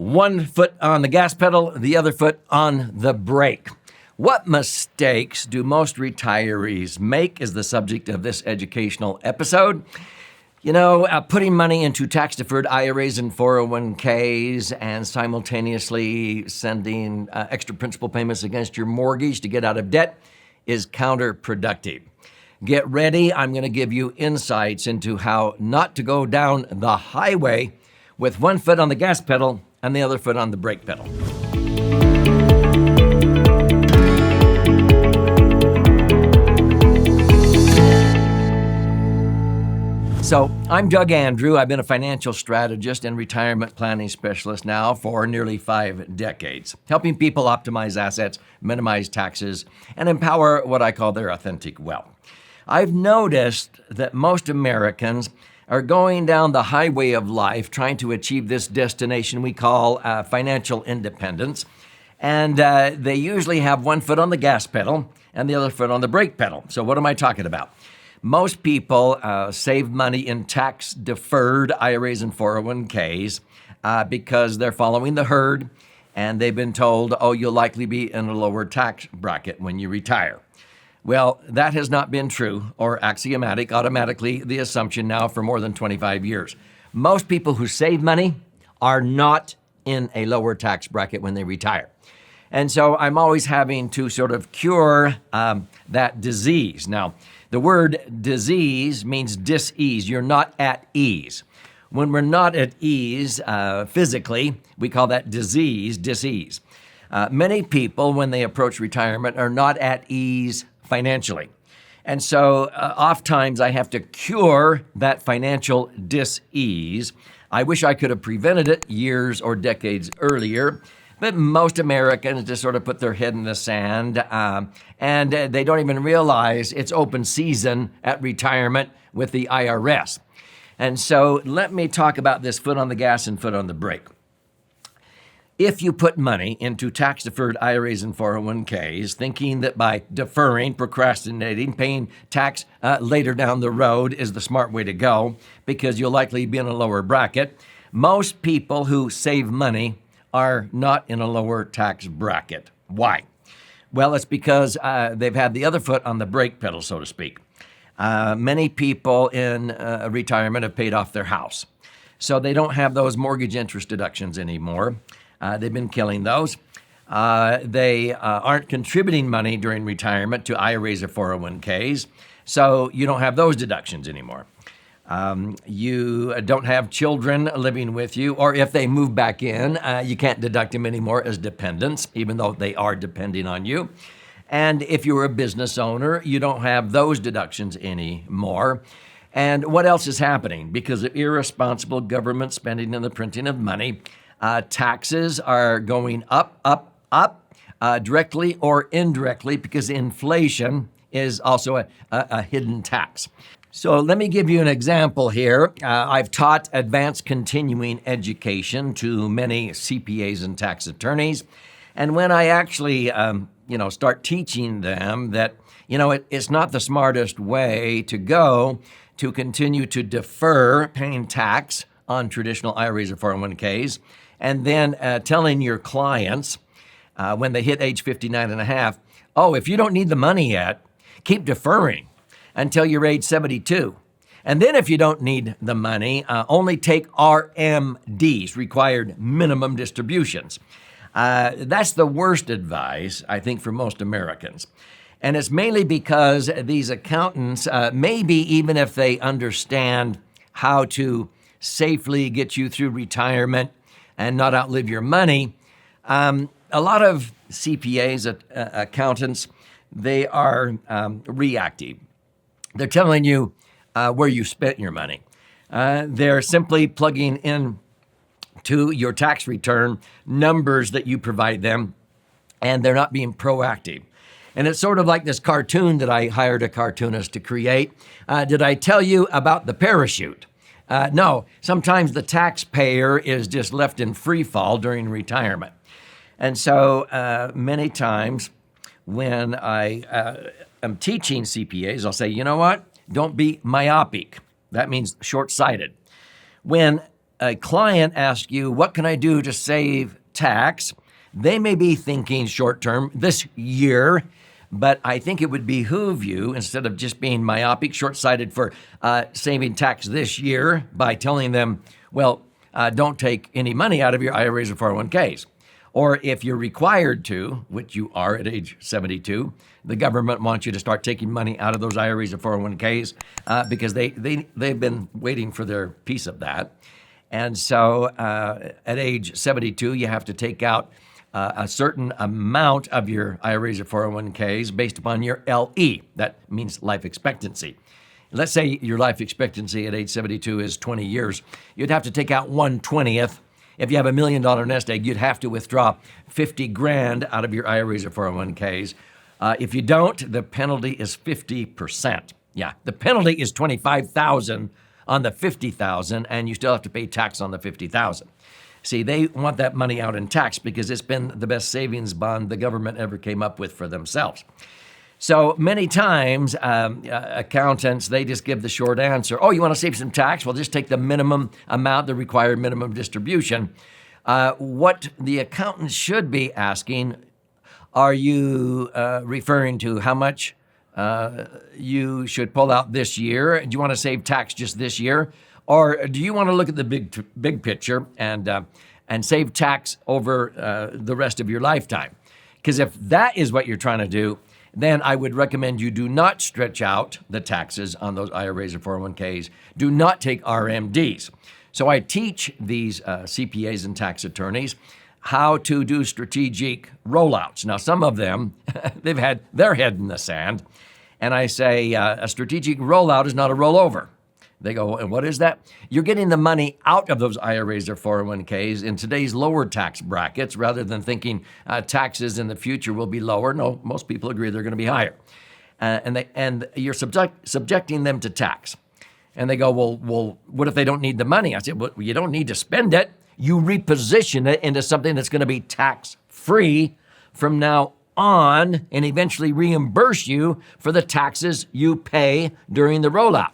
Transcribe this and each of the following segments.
One foot on the gas pedal, the other foot on the brake. What mistakes do most retirees make is the subject of this educational episode. Putting money into tax-deferred IRAs and 401ks and simultaneously sending extra principal payments against your mortgage to get out of debt is counterproductive. Get ready. I'm going to give you insights into how not to go down the highway with one foot on the gas pedal and the other foot on the brake pedal. So I'm Doug Andrew. I've been a financial strategist and retirement planning specialist now for nearly 5 decades, helping people optimize assets, minimize taxes, and empower what I call their authentic wealth. I've noticed that most Americans are going down the highway of life trying to achieve this destination we call financial independence. And they usually have one foot on the gas pedal and the other foot on the brake pedal. So what am I talking about? Most people save money in tax-deferred IRAs and 401ks because they're following the herd and they've been told, you'll likely be in a lower tax bracket when you retire. Well, that has not been true or axiomatic, automatically the assumption now for more than 25 years. Most people who save money are not in a lower tax bracket when they retire. And so I'm always having to sort of cure that disease. Now, the word disease means dis-ease. You're not at ease. When we're not at ease physically, we call that disease, dis-ease. Many people, when they approach retirement, are not at ease financially. And so oftentimes I have to cure that financial dis-ease. I wish I could have prevented it years or decades earlier, but most Americans just sort of put their head in the sand and they don't even realize it's open season at retirement with the IRS. And so let me talk about this foot on the gas and foot on the brake. If you put money into tax-deferred IRAs and 401ks, thinking that by deferring, procrastinating, paying tax later down the road is the smart way to go because you'll likely be in a lower bracket, most people who save money are not in a lower tax bracket. Why? Well, it's because they've had the other foot on the brake pedal, so to speak. Many people in retirement have paid off their house, so they don't have those mortgage interest deductions anymore. They've been killing those. They aren't contributing money during retirement to IRAs or 401ks, so you don't have those deductions anymore. You don't have children living with you, or if they move back in, you can't deduct them anymore as dependents, even though they are depending on you. And if you're a business owner, you don't have those deductions anymore. And what else is happening? Because of irresponsible government spending and the printing of money, taxes are going up, directly or indirectly, because inflation is also a hidden tax. So let me give you an example here. I've taught advanced continuing education to many CPAs and tax attorneys. And when I actually, start teaching them that, it's not the smartest way to go to continue to defer paying tax on traditional IRAs or 401ks, and then telling your clients when they hit age 59 and a half, if you don't need the money yet, keep deferring until you're age 72. And then if you don't need the money, only take RMDs, required minimum distributions. That's the worst advice, I think, for most Americans. And it's mainly because these accountants, maybe even if they understand how to safely get you through retirement and not outlive your money, a lot of CPAs, accountants, they are reactive. They're telling you where you spent your money. They're simply plugging in to your tax return numbers that you provide them, and they're not being proactive. And it's sort of like this cartoon that I hired a cartoonist to create. Did I tell you about the parachute? No, sometimes the taxpayer is just left in free fall during retirement. And so many times when I am teaching CPAs, I'll say, you know what? Don't be myopic. That means short-sighted. When a client asks you, what can I do to save tax? They may be thinking short term, this year, but I think it would behoove you, instead of just being myopic, short-sighted for saving tax this year by telling them, well, don't take any money out of your IRAs or 401ks. Or if you're required to, which you are at age 72, the government wants you to start taking money out of those IRAs or 401ks because they've been waiting for their piece of that. And so at age 72, you have to take out a certain amount of your IRAs or 401ks based upon your LE. That means life expectancy. Let's say your life expectancy at age 72 is 20 years. You'd have to take out 1/20th. If you have $1 million nest egg, you'd have to withdraw 50 grand out of your IRAs or 401ks. If you don't, the penalty is 50%. Yeah, the penalty is $25,000 on the $50,000, and you still have to pay tax on the $50,000. See, they want that money out in tax because it's been the best savings bond the government ever came up with for themselves. So many times, accountants, they just give the short answer. Oh, you want to save some tax? Well, just take the minimum amount, the required minimum distribution. What the accountant should be asking, are you referring to how much you should pull out this year? Do you want to save tax just this year? Or do you want to look at the big picture and save tax over the rest of your lifetime? Because if that is what you're trying to do, then I would recommend you do not stretch out the taxes on those IRAs or 401ks. Do not take RMDs. So I teach these CPAs and tax attorneys how to do strategic rollouts. Now, some of them, they've had their head in the sand. And I say, a strategic rollout is not a rollover. They go, and what is that? You're getting the money out of those IRAs or 401ks in today's lower tax brackets rather than thinking taxes in the future will be lower. No, most people agree they're going to be higher. And you're subjecting them to tax. And they go, well, what if they don't need the money? I said, well, you don't need to spend it. You reposition it into something that's going to be tax-free from now on and eventually reimburse you for the taxes you pay during the rollout.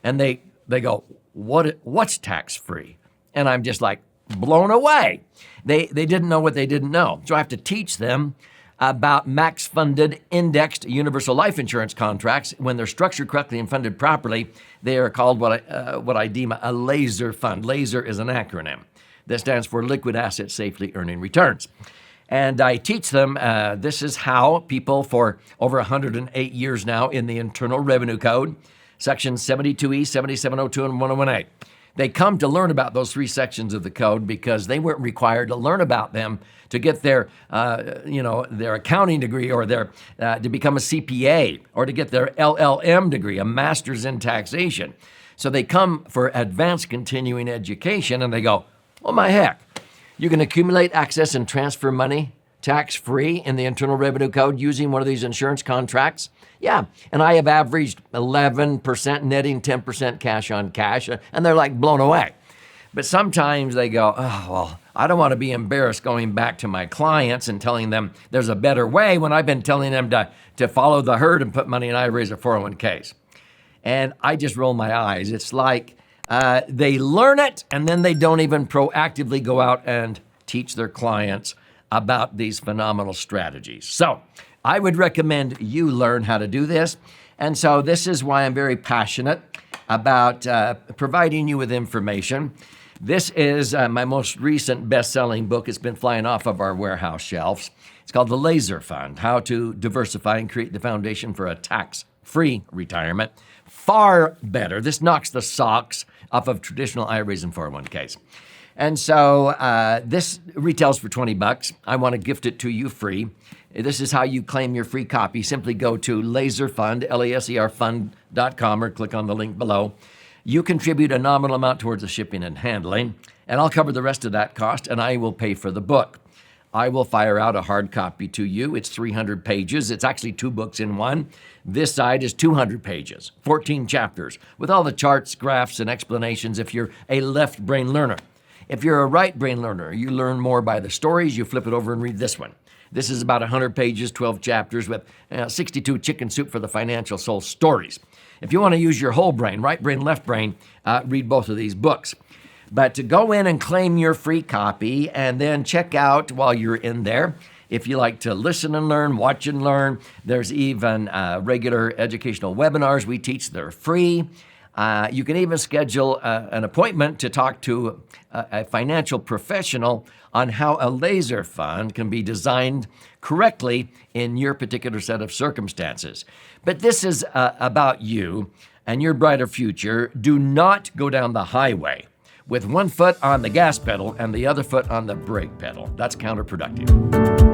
And they go, what's tax-free? And I'm just like blown away. They didn't know what they didn't know. So I have to teach them about max-funded indexed universal life insurance contracts. When they're structured correctly and funded properly, they are called what I deem a laser fund. Laser is an acronym that stands for Liquid Asset Safely Earning Returns. And I teach them this is how people for over 108 years now in the Internal Revenue Code, Section 72E, 7702, and 1018. They come to learn about those three sections of the code because they weren't required to learn about them to get their accounting degree or to become a CPA or to get their LLM degree, a master's in taxation. So they come for advanced continuing education and they go, oh my heck, you can accumulate, access, and transfer money tax-free in the Internal Revenue Code using one of these insurance contracts? Yeah, and I have averaged 11%, netting 10% cash on cash, and they're like blown away. But sometimes they go, oh, well, I don't want to be embarrassed going back to my clients and telling them there's a better way when I've been telling them to follow the herd and put money in IRAs or 401ks. And I just roll my eyes. It's like they learn it, and then they don't even proactively go out and teach their clients about these phenomenal strategies. So I would recommend you learn how to do this. And so this is why I'm very passionate about providing you with information. This is my most recent best-selling book. It's been flying off of our warehouse shelves. It's called The Laser Fund, How to Diversify and Create the Foundation for a Tax-Free Retirement. Far better. This knocks the socks off of traditional IRAs and 401ks. And so this retails for $20. I want to gift it to you free. This is how you claim your free copy. Simply go to laserfund, laserfund.com, or click on the link below. You contribute a nominal amount towards the shipping and handling, and I'll cover the rest of that cost, and I will pay for the book. I will fire out a hard copy to you. It's 300 pages. It's actually 2 books in one. This side is 200 pages, 14 chapters, with all the charts, graphs, and explanations if you're a left brain learner. If you're a right brain learner, you learn more by the stories. You flip it over and read this one. This is about 100 pages, 12 chapters with 62 chicken soup for the financial soul stories. If you want to use your whole brain, right brain, left brain, read both of these books. But to go in and claim your free copy and then check out while you're in there. If you like to listen and learn, watch and learn, there's even regular educational webinars we teach. They're free. You can even schedule an appointment to talk to a financial professional on how a laser fund can be designed correctly in your particular set of circumstances. But this is about you and your brighter future. Do not go down the highway with one foot on the gas pedal and the other foot on the brake pedal. That's counterproductive.